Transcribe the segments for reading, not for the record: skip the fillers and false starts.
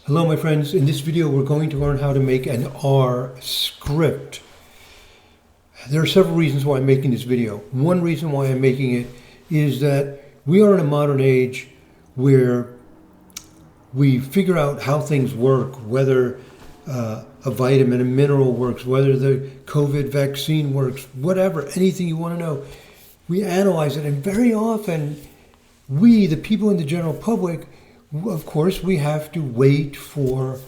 Hello my friends, in this video we're going to learn how to make an R script. There are several reasons why I'm making this video. One reason why I'm making it is that we are in a modern age where we figure out how things work, whether a vitamin, a mineral works, whether the COVID vaccine works, whatever, anything you want to know. We analyze it, and very often we, the people in the general public, of course, we have to wait for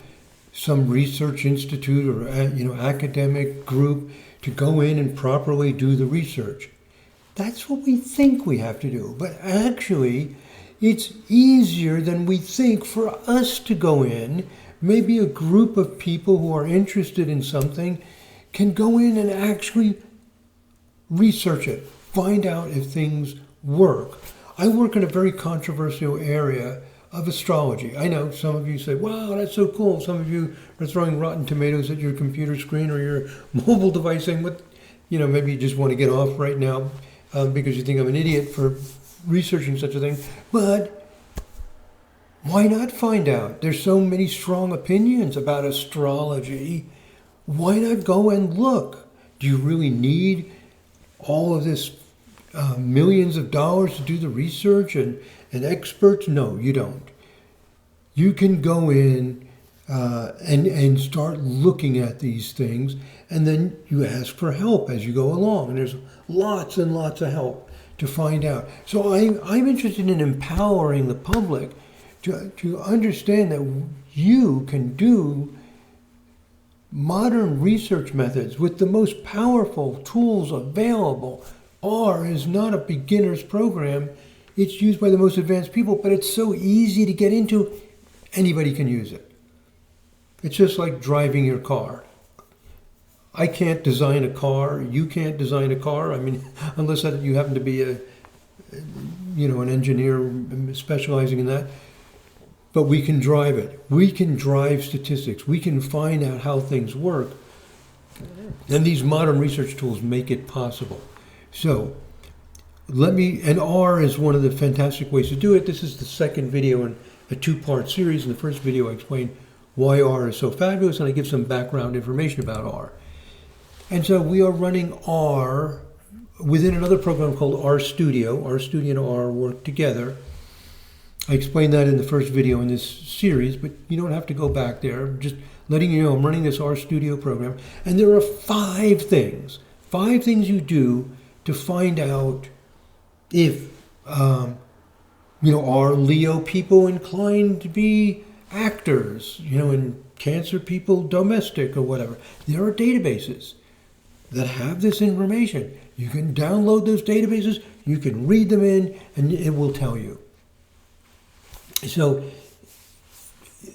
some research institute or academic group to go in and properly do the research. That's what we think we have to do. But actually, it's easier than we think for us to go in. Maybe a group of people who are interested in something can go in and actually research it, find out if things work. I work in a very controversial area of astrology. I know some of you say, wow, that's so cool. Some of you are throwing rotten tomatoes at your computer screen or your mobile device saying, maybe you just want to get off right now because you think I'm an idiot for researching such a thing. But why not find out? There's so many strong opinions about astrology. Why not go and look? Do you really need all of this millions of dollars to do the research and experts? No, you don't. You can go in and start looking at these things, and then you ask for help as you go along. And there's lots and lots of help to find out. So I'm interested in empowering the public to understand that you can do modern research methods with the most powerful tools available. R is not a beginner's program. It's used by the most advanced people, but it's so easy to get into, anybody can use it. It's just like driving your car. I can't design a car. You can't design a car. I mean, unless you happen to be an engineer specializing in that. But we can drive it. We can drive statistics. We can find out how things work. And these modern research tools make it possible. So, and R is one of the fantastic ways to do it. This is the second video in a two-part series. In the first video, I explain why R is so fabulous, and I give some background information about R. And so we are running R within another program called R Studio. R Studio and R work together. I explained that in the first video in this series, but you don't have to go back there. I'm just letting you know I'm running this R Studio program. And there are five things you do to find out if, are Leo people inclined to be actors, and Cancer people domestic or whatever. There are databases that have this information. You can download those databases, you can read them in, and it will tell you. So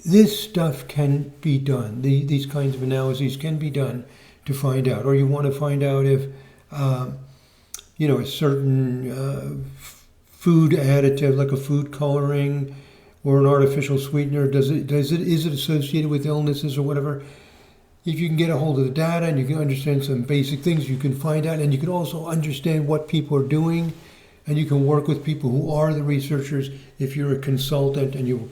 this stuff can be done. These kinds of analyses can be done to find out. Or you want to find out if, a certain food additive, like a food coloring or an artificial sweetener, is it associated with illnesses or whatever? If you can get a hold of the data and you can understand some basic things, you can find out, and you can also understand what people are doing, and you can work with people who are the researchers. If you're a consultant and you're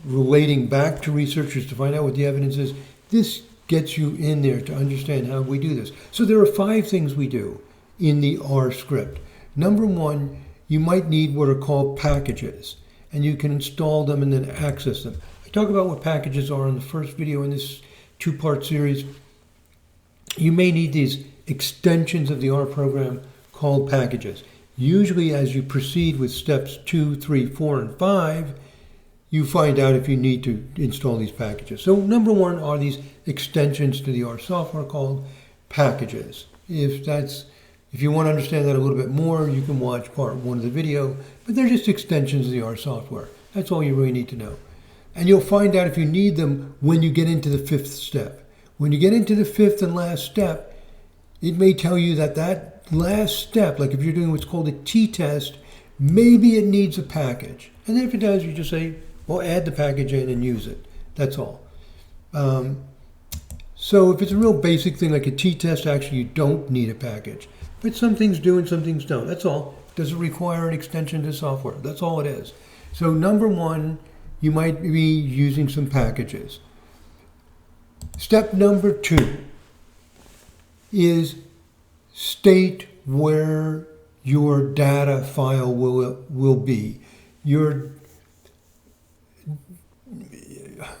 relating back to researchers to find out what the evidence is, this gets you in there to understand how we do this. So there are five things we do in the R script. Number one, you might need what are called packages, and you can install them and then access them. I talk about what packages are in the first video in this two-part series. You may need these extensions of the R program called packages. Usually as you proceed with steps 2, 3, 4, and 5, you find out if you need to install these packages. So number one are these extensions to the R software called packages. If you want to understand that a little bit more, you can watch part 1 of the video, but they're just extensions of the R software. That's all you really need to know. And you'll find out if you need them when you get into the 5th step. When you get into the 5th and last step, it may tell you that last step, like if you're doing what's called a t-test, maybe it needs a package. And if it does, you just say, well, add the package in and use it. That's all. So if it's a real basic thing like a t-test, actually you don't need a package. But some things do and some things don't. That's all. Does it require an extension to software? That's all it is. So number one, you might be using some packages. Step number 2 is state where your data file will be. Let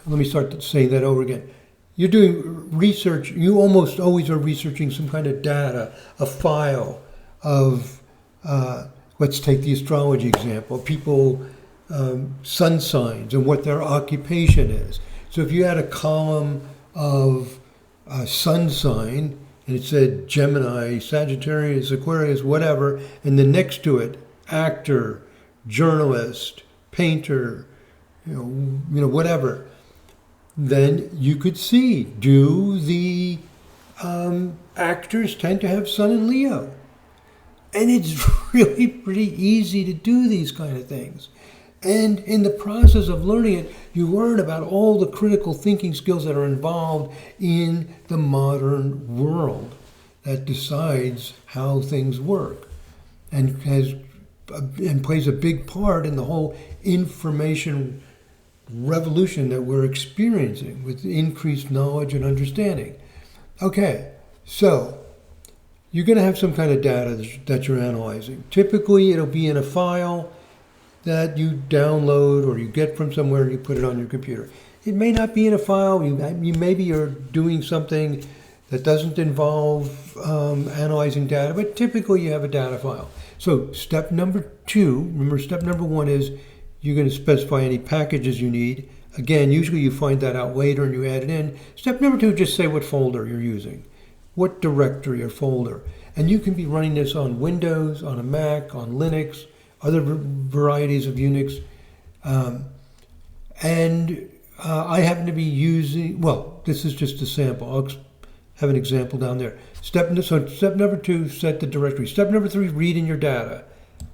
me start saying that over again. You're doing research, you almost always are researching some kind of data, a file of, let's take the astrology example, people, sun signs and what their occupation is. So if you had a column of sun sign, and it said Gemini, Sagittarius, Aquarius, whatever, and then next to it, actor, journalist, painter, whatever, then you could see, do the actors tend to have Sun in Leo? And it's really pretty easy to do these kind of things. And in the process of learning it, you learn about all the critical thinking skills that are involved in the modern world that decides how things work and plays a big part in the whole information revolution that we're experiencing with increased knowledge and understanding. Okay, so you're going to have some kind of data that you're analyzing. Typically, it'll be in a file that you download or you get from somewhere and you put it on your computer. It may not be in a file. Maybe you're doing something that doesn't involve analyzing data, but typically you have a data file. So step number 2, remember step number 1 is you're going to specify any packages you need. Again, usually you find that out later and you add it in. Step number 2, just say what folder you're using, what directory or folder. And you can be running this on Windows, on a Mac, on Linux, other varieties of Unix. I happen to be using, well, this is just a sample. I'll have an example down there. Step number 2, set the directory. Step number 3, read in your data.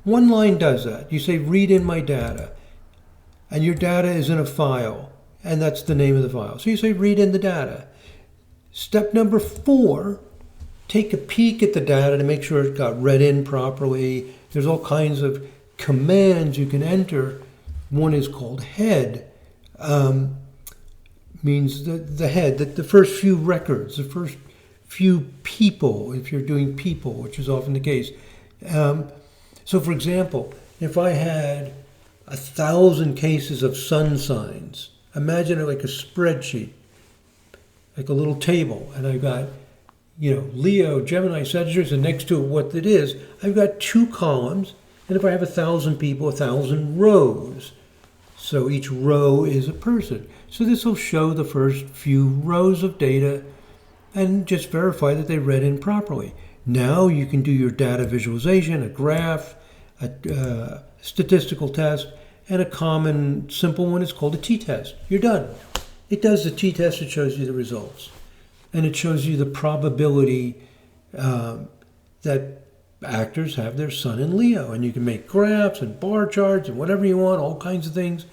One line does that. You say, read in my data. And your data is in a file, and that's the name of the file. So you say, read in the data. Step number 4, take a peek at the data to make sure it got read in properly. There's all kinds of commands you can enter. One is called head, means the head, that the first few records, the first few people, if you're doing people, which is often the case. So for example, if I had 1,000 cases of sun signs, imagine it like a spreadsheet, like a little table, and I've got, Leo, Gemini, Sagittarius, and next to it what it is, I've got 2 columns, and if I have 1,000 people, 1,000 rows. So each row is a person. So this will show the first few rows of data and just verify that they read in properly. Now you can do your data visualization, a graph, a statistical test, and a common simple one is called a t-test. You're done. It does the t-test, it shows you the results. And it shows you the probability that actors have their sun in Leo. And you can make graphs and bar charts and whatever you want, all kinds of things.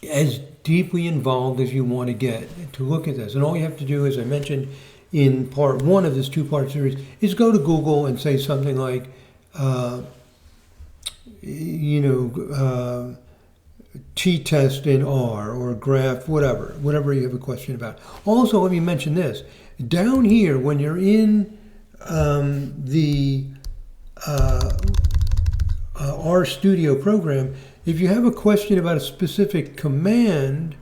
As deeply involved as you want to get to look at this. And all you have to do, as I mentioned in part 1 of this 2-part series, is go to Google and say something like, t-test in R or graph, whatever you have a question about. Also, let me mention this. Down here, when you're in the RStudio program, if you have a question about a specific command,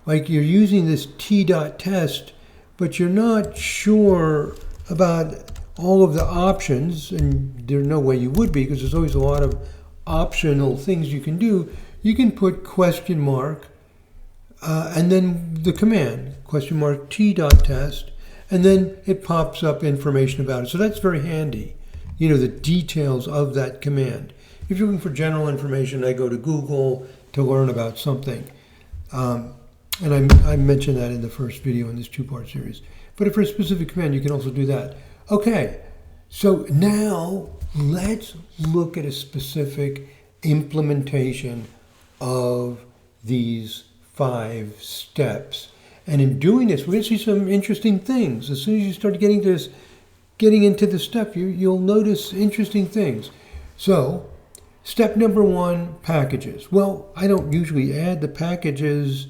like you're using this t.test, but you're not sure about all of the options, and there's no way you would be because there's always a lot of optional things you can do, you can put question mark and then the command, question mark t.test, and then it pops up information about it. So that's very handy, the details of that command. If you're looking for general information, I go to Google to learn about something. And I mentioned that in the first video in this 2-part series. But for a specific command, you can also do that. Okay, so now let's look at a specific implementation of these 5 steps. And in doing this, we're going to see some interesting things. As soon as you start getting into this step, you'll notice interesting things. So, Step number 1, packages. Well, I don't usually add the packages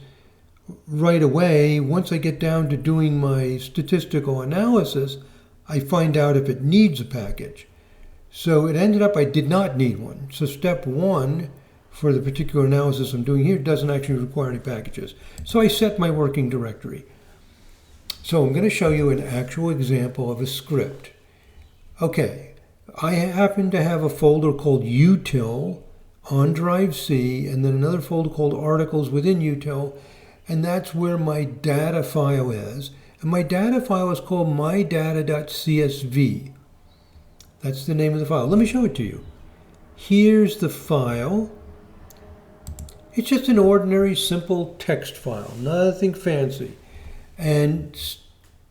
right away. Once I get down to doing my statistical analysis, I find out if it needs a package. So it ended up I did not need one. So step 1 for the particular analysis I'm doing here doesn't actually require any packages. So I set my working directory. So I'm going to show you an actual example of a script. Okay, I happen to have a folder called util on drive C, and then another folder called articles within util, and that's where my data file is. And my data file is called mydata.csv. That's the name of the file. Let me show it to you. Here's the file. It's just an ordinary, simple text file, nothing fancy. And,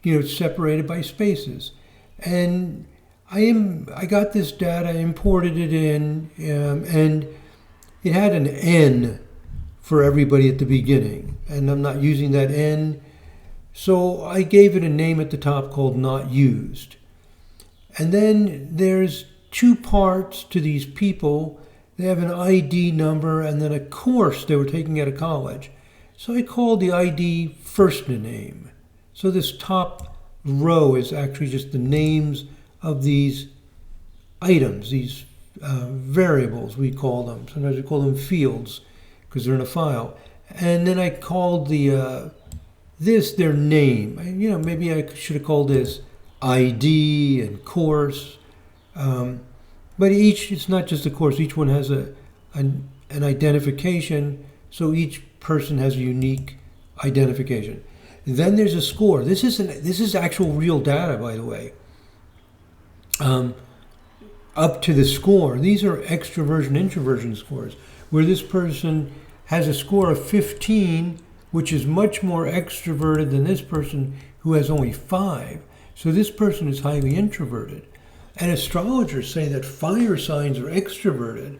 it's separated by spaces. And I got this data, imported it in, and it had an N for everybody at the beginning. And I'm not using that N, so I gave it a name at the top called not used. And then there's 2 parts to these people. They have an ID number and then a course they were taking at a college. So I called the ID first name. So this top row is actually just the names of these items, these variables we call them. Sometimes we call them fields because they're in a file. And then I called their name. Maybe I should have called this ID and course. But it's not just a course. Each one has an identification, so each person has a unique identification. Then there's a score. This is actual real data, by the way. Up to the score. These are extroversion, introversion scores, where this person has a score of 15, which is much more extroverted than this person who has only 5. So this person is highly introverted. And astrologers say that fire signs are extroverted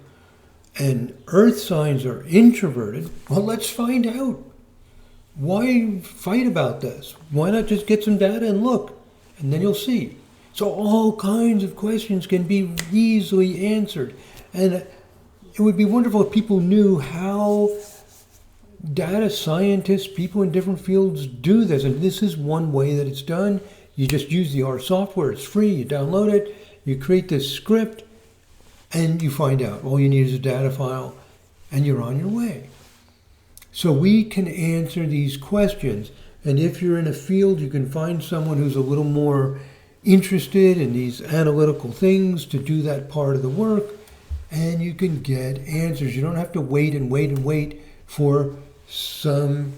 and earth signs are introverted. Well, let's find out. Why fight about this? Why not just get some data and look, and then you'll see. So all kinds of questions can be easily answered. And it would be wonderful if people knew how data scientists, people in different fields do this. And this is one way that it's done. You just use the R software. It's free. You download it. You create this script, and you find out. All you need is a data file, and you're on your way. So we can answer these questions. And if you're in a field, you can find someone who's a little more interested in these analytical things to do that part of the work, and you can get answers. You don't have to wait and wait and wait for some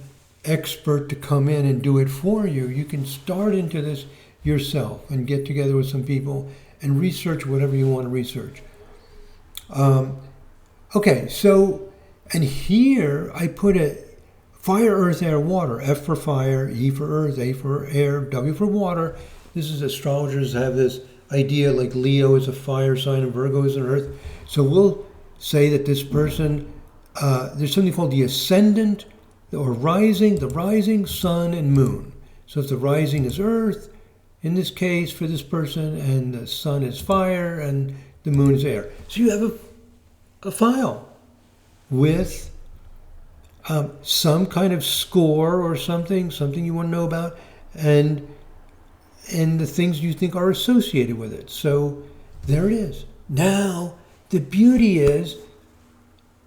expert to come in and do it for you. You can start into this yourself and get together with some people and research whatever you want to research. Okay, so, and here I put a fire, earth, air, water. F for fire, E for earth, A for air, W for water. This is astrologers have this idea like Leo is a fire sign and Virgo is an earth. So we'll say that this person, there's something called the ascendant or rising, the rising, sun, and moon. So if the rising is earth, in this case for this person, and the sun is fire, and the moon is air. So you have a file with some kind of score or something you want to know about, and the things you think are associated with it. So there it is. Now, the beauty is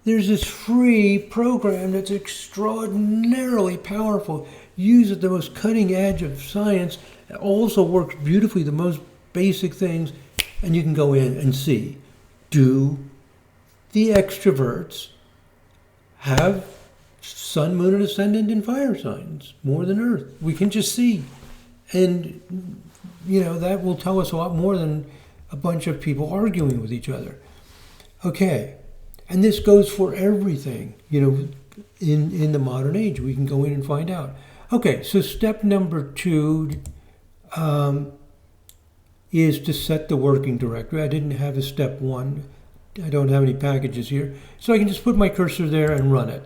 there's this free program that's extraordinarily powerful, used at the most cutting edge of science. It also works beautifully, the most basic things, and you can go in and see, do the extroverts have sun, moon, and ascendant and fire signs more than earth? We can just see. And, that will tell us a lot more than a bunch of people arguing with each other. Okay. And this goes for everything, in the modern age. We can go in and find out. Okay, so step number 2 is to set the working directory. I didn't have a step 1. I don't have any packages here. So I can just put my cursor there and run it.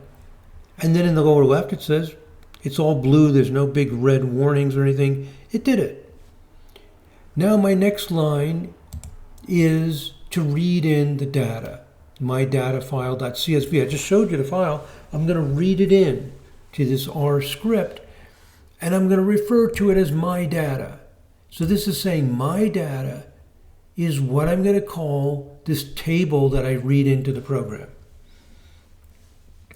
And then in the lower left it says, it's all blue, there's no big red warnings or anything. It did it. Now my next line is to read in the data. my data file.csv. I just showed you the file. I'm going to read it in to this R script, and I'm going to refer to it as my data. So this is saying my data is what I'm going to call this table that I read into the program.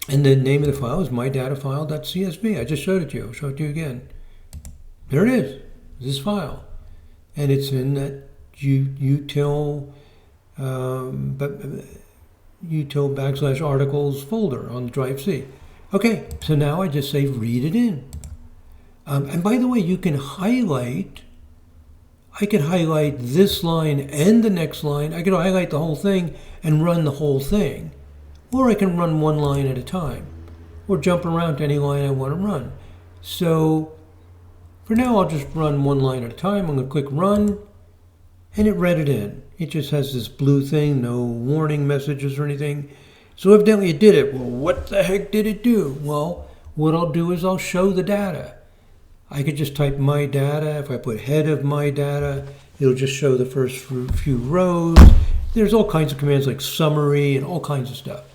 And the name of the file is mydatafile.csv. I just showed it to you. I'll show it to you again. There it is, this file. And it's in that util /articles folder on drive C. Okay, so now I just say read it in. And by the way, you can highlight, I could highlight this line and the next line. I could highlight the whole thing and run the whole thing. Or I can run one line at a time, or jump around to any line I want to run. So for now, I'll just run one line at a time. I'm going to click run, and it read it in. It just has this blue thing, no warning messages or anything. So evidently it did it. Well, what the heck did it do? Well, what I'll do is I'll show the data. I could just type my data. If I put head of my data, it'll just show the first few rows. There's all kinds of commands like summary and all kinds of stuff.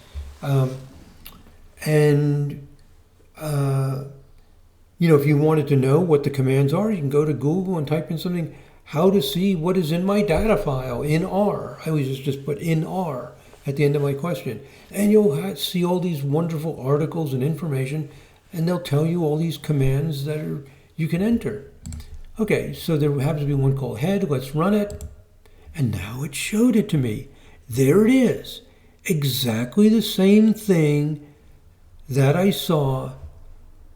If you wanted to know what the commands are, you can go to Google and type in something, how to see what is in my data file in R. I always just put in R at the end of my question. And you'll see all these wonderful articles and information, and they'll tell you all these commands that you can enter. Okay, so there happens to be one called head. Let's run it. And now it showed it to me. There it is. Exactly the same thing that I saw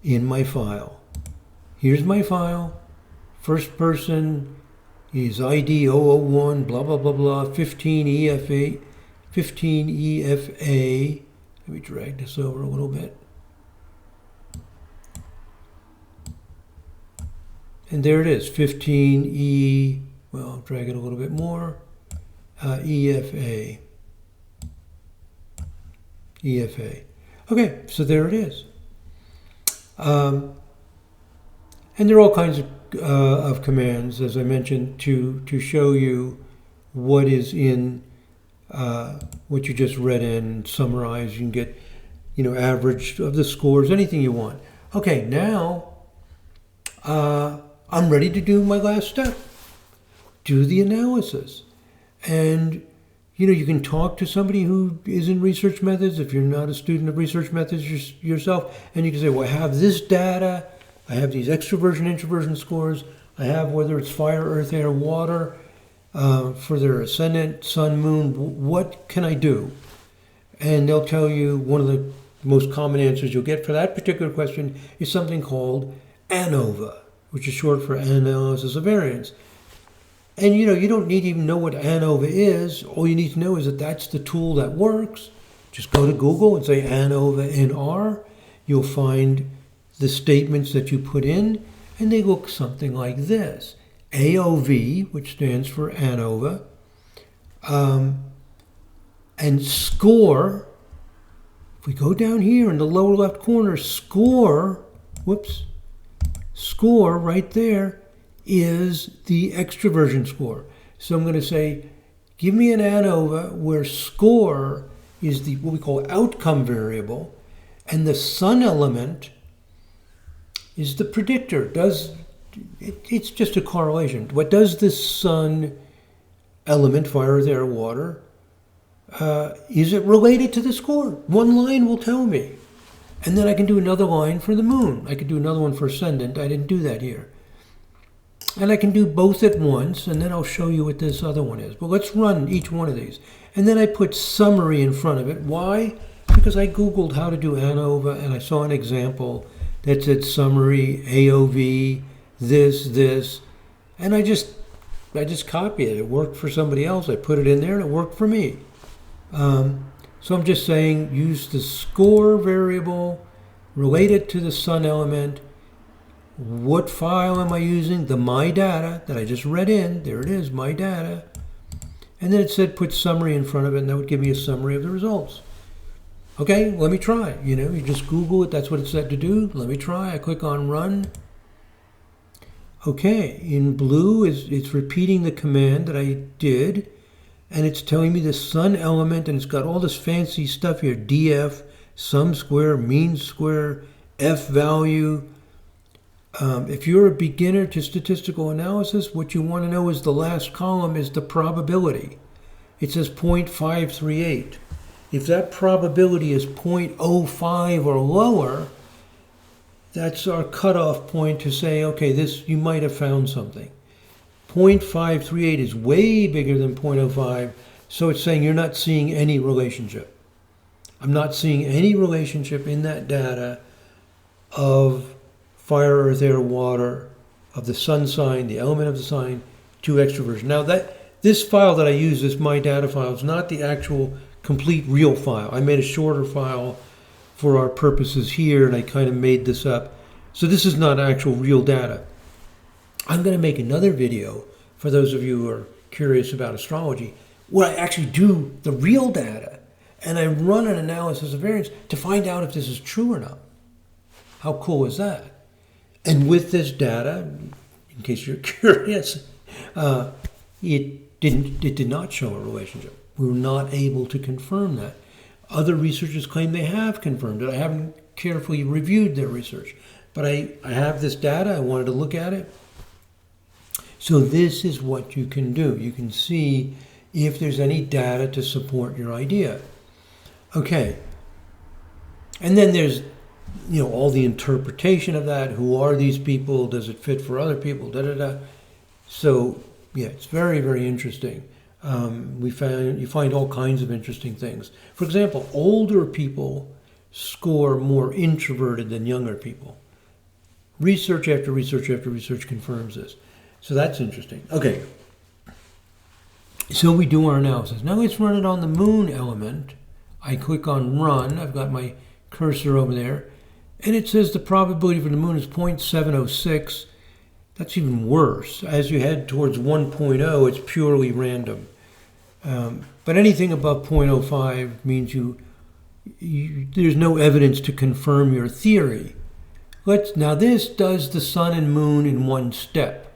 in my file. Here's my file. First person is ID 001, blah, blah, blah, blah, 15EFA. Let me drag this over a little bit. And there it is, 15E, well, I'll drag it a little bit more, EFA. Okay, so there it is. And there are all kinds of commands, as I mentioned, to show you what is in what you just read in, summarize. You can get, average of the scores, anything you want. Okay, now I'm ready to do my last step. Do the analysis. And you can talk to somebody who is in research methods if you're not a student of research methods yourself, and you can say, well, I have this data, I have these extroversion, introversion scores, I have whether it's fire, earth, air, water, for their ascendant, sun, moon, what can I do? And they'll tell you one of the most common answers you'll get for that particular question is something called ANOVA, which is short for analysis of variance. And you don't need to even know what ANOVA is. All you need to know is that that's the tool that works. Just go to Google and say ANOVA in R. You'll find the statements that you put in, and they look something like this. AOV, which stands for ANOVA, and score. If we go down here in the lower left corner, score right there is the extroversion score. So I'm going to say, give me an ANOVA where score is what we call outcome variable, and the sun element is the predictor. It's just a correlation. What does this sun element, fire, air, water, is it related to the score? One line will tell me. And then I can do another line for the moon. I could do another one for ascendant. I didn't do that here. And I can do both at once, and then I'll show you what this other one is. But let's run each one of these. And then I put summary in front of it. Why? Because I Googled how to do ANOVA, and I saw an example that said summary, AOV, this, and I just copied it. It worked for somebody else. I put it in there, and it worked for me. So I'm just saying use the score variable, relate it to the sun element. What file am I using? The my data that I just read in. There it is, my data. And then it said put summary in front of it, and that would give me a summary of the results. Okay, let me try. You just Google it. That's what it said to do. Let me try. I click on run. Okay, in blue it's repeating the command that I did. and it's telling me the sun element, and it's got all this fancy stuff here, df, sum square, mean square, f value. If you're a beginner to statistical analysis, what you want to know is the last column is the probability. It says 0.538. If that probability is 0.05 or lower, that's our cutoff point to say, okay, this, you might have found something. 0.538 is way bigger than 0.05, so it's saying you're not seeing any relationship. I'm not seeing any relationship in that data of fire, earth, air, water, of the sun sign, the element of the sign, to extroversion. Now, this file that I use, this my data file, is not the actual complete real file. I made a shorter file for our purposes here, and I kind of made this up. So this is not actual real data. I'm going to make another video for those of you who are curious about astrology, where I actually do the real data, and I run an analysis of variance to find out if this is true or not. How cool is that? And with this data, in case you're curious, it did not show a relationship. We were not able to confirm that. Other researchers claim they have confirmed it. I haven't carefully reviewed their research, but I have this data. I wanted to look at it. So this is what you can do. You can see if there's any data to support your idea. Okay. And then there's, all the interpretation of that. Who are these people? Does it fit for other people? So, yeah, it's very, very interesting. You find all kinds of interesting things. For example, older people score more introverted than younger people. Research after research after research confirms this. So that's interesting. Okay. So we do our analysis. Now let's run it on the moon element. I click on run. I've got my cursor over there. And it says the probability for the moon is 0.706. That's even worse. As you head towards 1.0, it's purely random. But anything above 0.05 means there's no evidence to confirm your theory. Now this does the sun and moon in one step.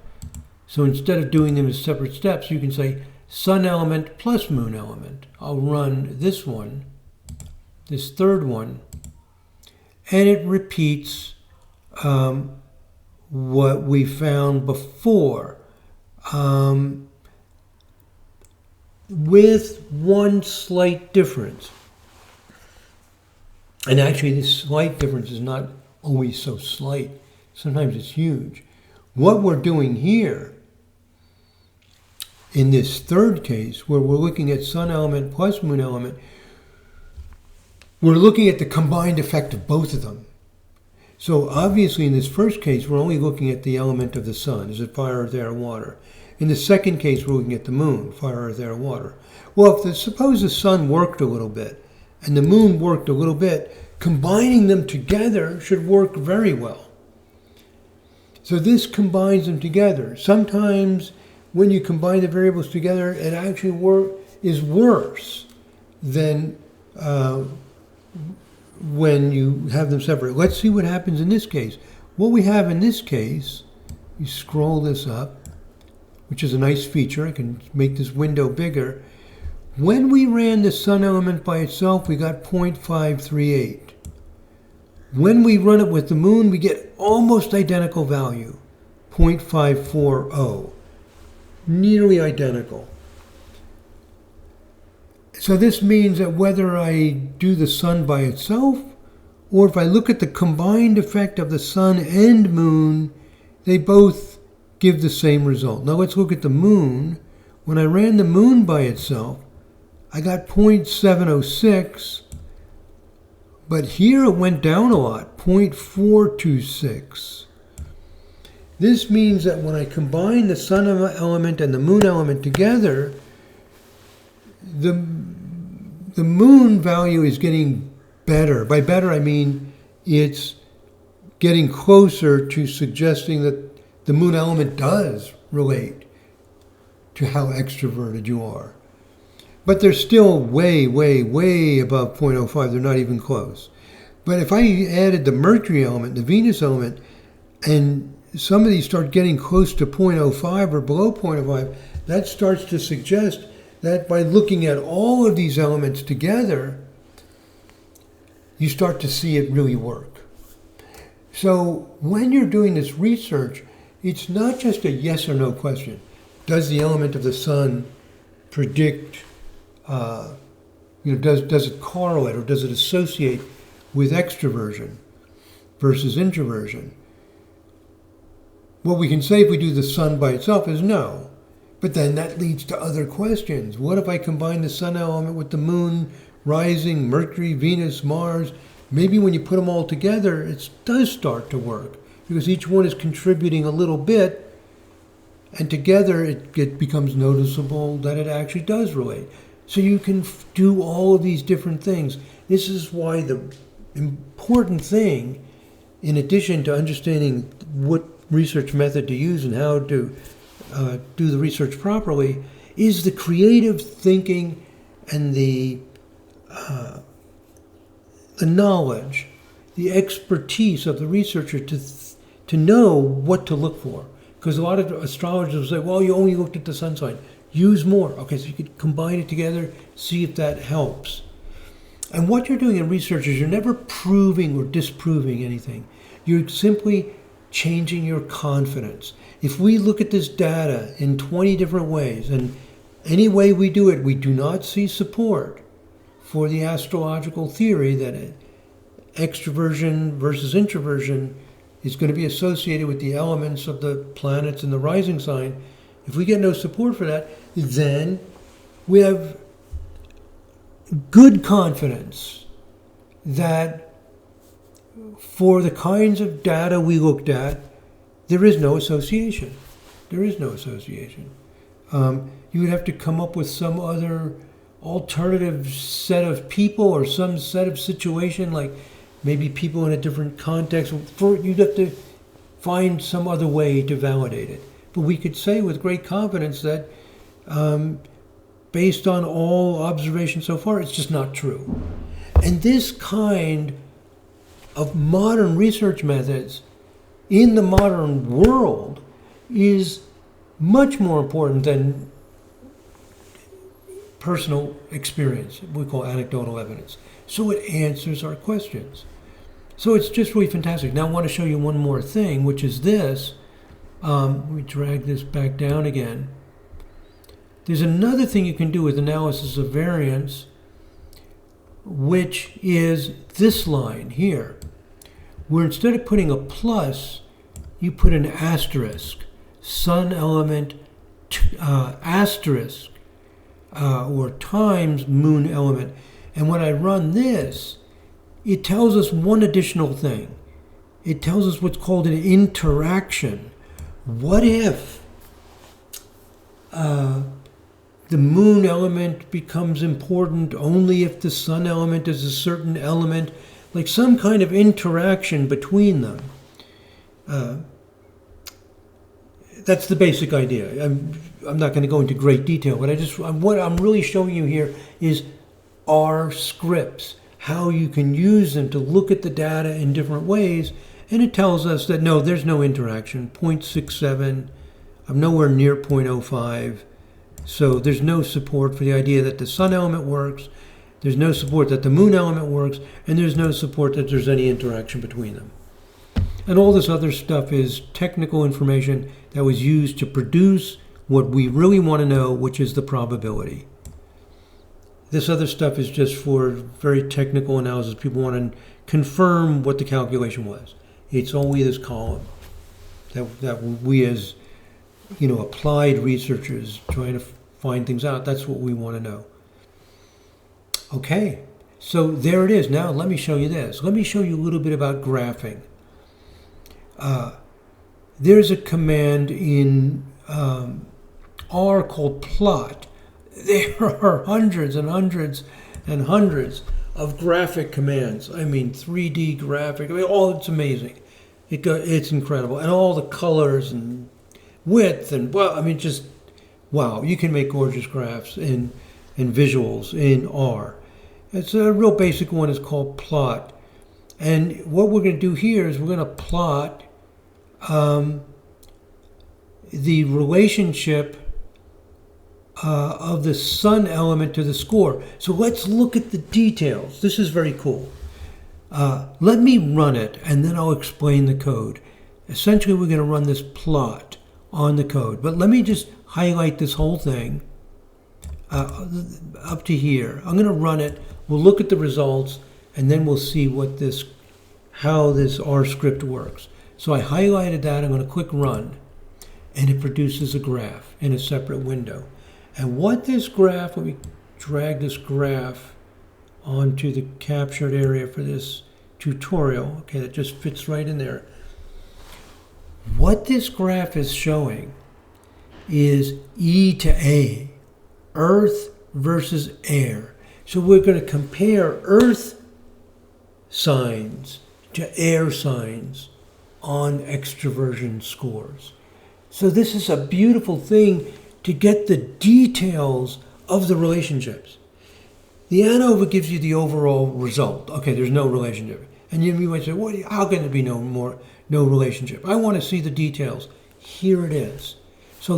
So instead of doing them as separate steps, you can say sun element plus moon element. I'll run this one, this third one, and it repeats what we found before, with one slight difference. And actually, this slight difference is not always so slight. Sometimes it's huge. What we're doing here, in this third case, where we're looking at sun element plus moon element, we're looking at the combined effect of both of them. So obviously in this first case, we're only looking at the element of the sun. Is it fire, earth, air, water? In the second case, we're looking at the moon, fire, earth, air, water. Well, suppose the sun worked a little bit and the moon worked a little bit, combining them together should work very well. So this combines them together. Sometimes when you combine the variables together, it actually is worse than when you have them separate. Let's see what happens in this case. What we have in this case, you scroll this up, which is a nice feature. I can make this window bigger. When we ran the sun element by itself, we got 0.538. When we run it with the moon, we get almost identical value, 0.540. Nearly identical. So this means that whether I do the sun by itself, or if I look at the combined effect of the sun and moon, they both give the same result. Now let's look at the moon. When I ran the moon by itself, I got 0.706, but here it went down a lot, 0.426. This means that when I combine the sun element and the moon element together, the moon value is getting better. By better, I mean it's getting closer to suggesting that the moon element does relate to how extroverted you are. But they're still way, way, way above 0.05. They're not even close. But if I added the Mercury element, the Venus element, and some of these start getting close to 0.05 or below 0.05, that starts to suggest that by looking at all of these elements together, you start to see it really work. So when you're doing this research, it's not just a yes or no question. Does the element of the sun predict, does it correlate or does it associate with extroversion versus introversion? What we can say if we do the sun by itself is no. But then that leads to other questions. What if I combine the sun element with the moon, rising, Mercury, Venus, Mars? Maybe when you put them all together, it does start to work because each one is contributing a little bit, and together it becomes noticeable that it actually does relate. So you can do all of these different things. This is why the important thing, in addition to understanding what research method to use and how to do the research properly, is the creative thinking and the knowledge, the expertise of the researcher to know what to look for. Because a lot of astrologers will say, well, you only looked at the sun sign. Use more. Okay, so you could combine it together, see if that helps. And what you're doing in research is you're never proving or disproving anything. You're simply changing your confidence. If we look at this data in 20 different ways, and any way we do it, we do not see support for the astrological theory that extroversion versus introversion is going to be associated with the elements of the planets in the rising sign. If we get no support for that, then we have good confidence that for the kinds of data we looked at, there is no association. There is no association. You would have to come up with some other alternative set of people or some set of situation, like maybe people in a different context. You'd have to find some other way to validate it. But we could say with great confidence that based on all observations so far, it's just not true. And this kind of modern research methods in the modern world is much more important than personal experience, we call anecdotal evidence. So it answers our questions. So it's just really fantastic. Now I want to show you one more thing, which is this. Let me drag this back down again. There's another thing you can do with analysis of variance, which is this line here, where instead of putting a plus, you put an asterisk, sun element asterisk, or times moon element. And when I run this, it tells us one additional thing. It tells us what's called an interaction. What if the moon element becomes important only if the sun element is a certain element, like some kind of interaction between them? That's the basic idea. I'm not going to go into great detail, but what I'm really showing you here is our scripts, how you can use them to look at the data in different ways. And it tells us that no, there's no interaction. 0.67, I'm nowhere near 0.05. So there's no support for the idea that the sun element works. There's no support that the moon element works. And there's no support that there's any interaction between them. And all this other stuff is technical information that was used to produce what we really want to know, which is the probability. This other stuff is just for very technical analysis. People want to confirm what the calculation was. It's only this column that we as, applied researchers trying to find things out, that's what we want to know. Okay, so there it is. Now let me show you this. Let me show you a little bit about graphing. There's a command in R called plot. There are hundreds and hundreds and hundreds of graphic commands. 3D graphic. It's amazing. It's incredible. And all the colors and width and, just, wow. You can make gorgeous graphs and visuals in R. It's a real basic one. Is called plot. And what we're going to do here is we're going to plot the relationship of the sun element to the score. So let's look at the details. This is very cool. Let me run it, and then I'll explain the code. Essentially, we're going to run this plot on the code. But let me just highlight this whole thing up to here. I'm going to run it. We'll look at the results, and then we'll see how this R script works. So I highlighted that. I'm going to click run, and it produces a graph in a separate window. And what this graph, let me drag this graph onto the captured area for this tutorial. Okay, that just fits right in there. What this graph is showing is E to A, Earth versus air. So we're going to compare Earth signs to air signs on extroversion scores. So this is a beautiful thing to get the details of the relationships. The ANOVA gives you the overall result. Okay, there's no relationship. And you might say, well, how can there be no relationship? I want to see the details. Here it is. So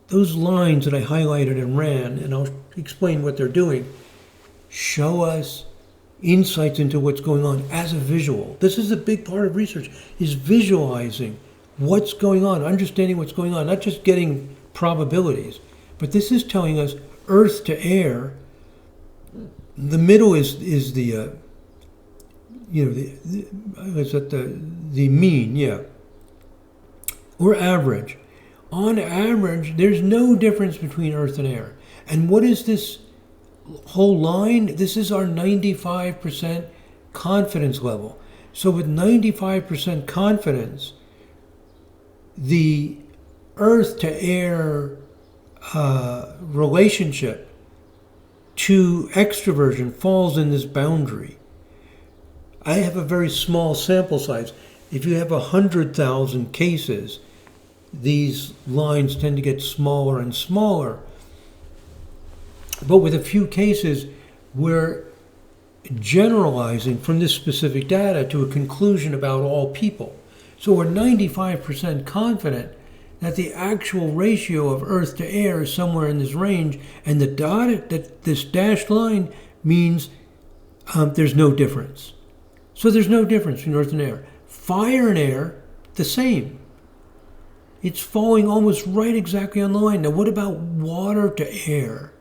those lines that I highlighted and ran, and I'll explain what they're doing, show us insights into what's going on as a visual. This is a big part of research, is visualizing what's going on, understanding what's going on, not just getting probabilities. But this is telling us Earth to air. The middle is the the mean, yeah, or average. On average, there's no difference between Earth and air. And what is this whole line? This is our 95% confidence level. So with 95% confidence, the Earth to air relationship to extroversion falls in this boundary. I have a very small sample size. If you have 100,000 cases, these lines tend to get smaller and smaller. But with a few cases, we're generalizing from this specific data to a conclusion about all people. So we're 95% confident that the actual ratio of Earth to air is somewhere in this range, and the dotted, this dashed line means there's no difference. So there's no difference between Earth and air. Fire and air, the same. It's falling almost right exactly on the line. Now what about water to air?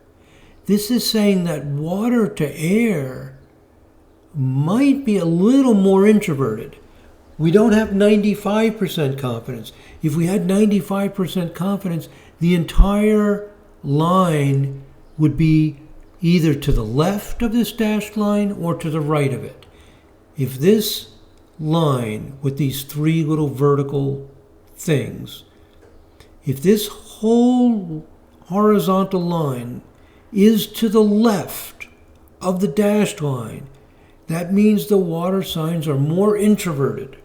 This is saying that water to air might be a little more introverted. We don't have 95% confidence. If we had 95% confidence, the entire line would be either to the left of this dashed line or to the right of it. If this line with these three little vertical things, if this whole horizontal line is to the left of the dashed line, that means the water signs are more introverted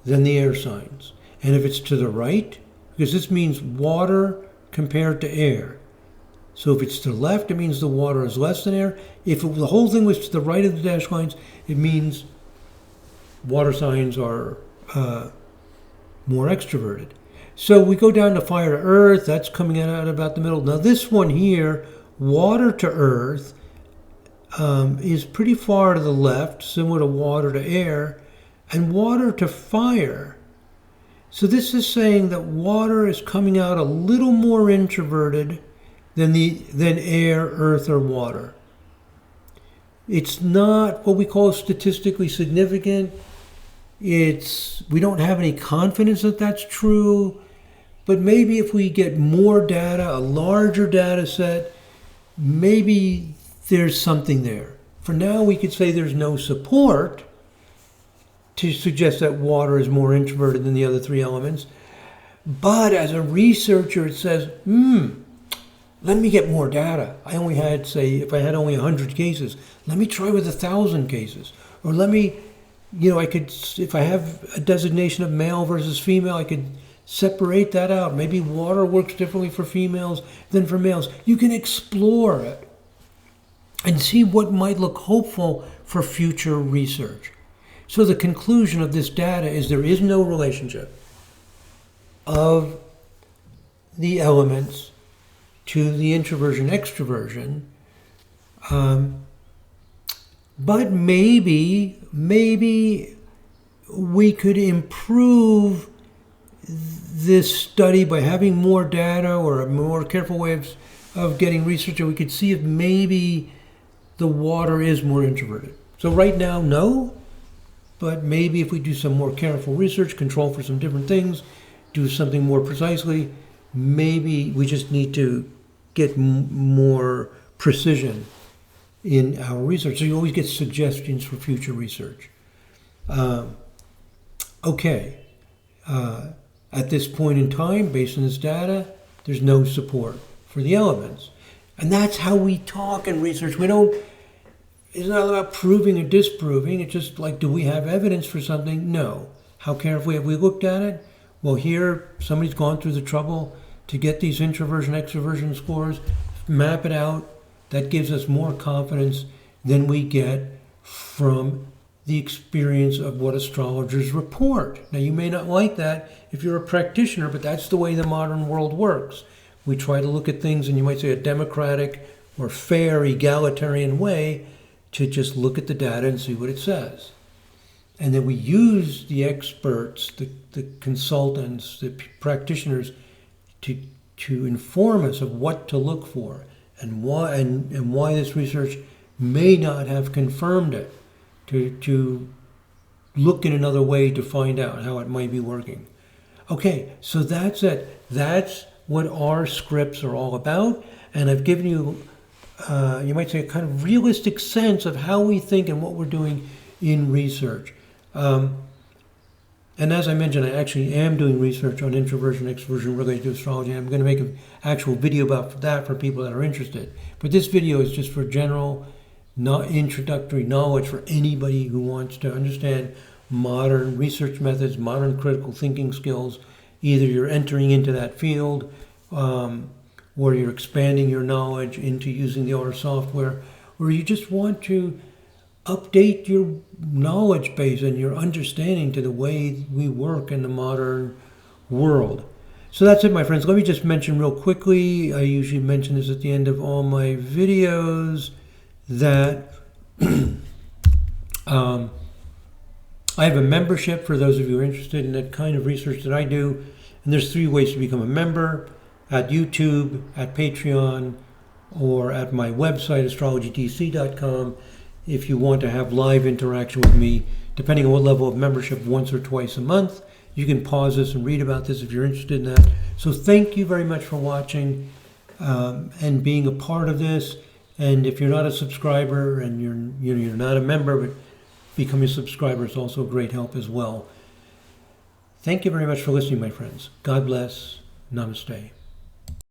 than the air signs. And if it's to the right, because this means water compared to air. So if it's to the left, it means the water is less than air. If the whole thing was to the right of the dashed lines, it means water signs are more extroverted. So we go down to fire to earth, that's coming out about the middle. Now this one here, water to earth, is pretty far to the left, similar to water to air, and water to fire. So this is saying that water is coming out a little more introverted than air, earth, or water. It's not what we call statistically significant. We don't have any confidence that that's true, but maybe if we get more data, a larger data set, maybe there's something there. For now, we could say there's no support to suggest that water is more introverted than the other three elements. But as a researcher, it says, let me get more data. I only had, say, if I had only 100 cases, let me try with 1,000 cases. Or let me, I could, if I have a designation of male versus female, I could separate that out. Maybe water works differently for females than for males. You can explore it and see what might look hopeful for future research. So the conclusion of this data is there is no relationship of the elements to the introversion extroversion. But maybe we could improve this study by having more data or a more careful way of getting research, and we could see if maybe the water is more introverted. So right now, no, but maybe if we do some more careful research, control for some different things, do something more precisely, maybe we just need to get more precision in our research. So you always get suggestions for future research. At this point in time, based on this data, there's no support for the elements. And that's how we talk in research. It's not about proving or disproving. It's just like, do we have evidence for something? No. How carefully have we looked at it? Well, here, somebody's gone through the trouble to get these introversion, extroversion scores, map it out. That gives us more confidence than we get from the experience of what astrologers report. Now, you may not like that if you're a practitioner, but that's the way the modern world works. We try to look at things in, you might say, a democratic or fair, egalitarian way to just look at the data and see what it says. And then we use the experts, the consultants, the practitioners to inform us of what to look for and why this research may not have confirmed it, to look in another way to find out how it might be working. Okay, so that's it. That's what our scripts are all about, and I've given you, you might say, a kind of realistic sense of how we think and what we're doing in research. And as I mentioned, I actually am doing research on introversion, extroversion related to astrology. I'm going to make an actual video about that for people that are interested. But this video is just for general, not introductory knowledge for anybody who wants to understand modern research methods, modern critical thinking skills. Either you're entering into that field, or you're expanding your knowledge into using the OR software, or you just want to update your knowledge base and your understanding to the way we work in the modern world. So that's it, my friends. Let me just mention real quickly, I usually mention this at the end of all my videos, that I have a membership for those of you who are interested in that kind of research that I do. And there's 3 ways to become a member: at YouTube, at Patreon, or at my website, astrologydc.com. If you want to have live interaction with me, depending on what level of membership, once or twice a month. You can pause this and read about this if you're interested in that. So thank you very much for watching and being a part of this. And if you're not a subscriber and you're not a member, but becoming a subscriber is also a great help as well. Thank you very much for listening, my friends. God bless. Namaste.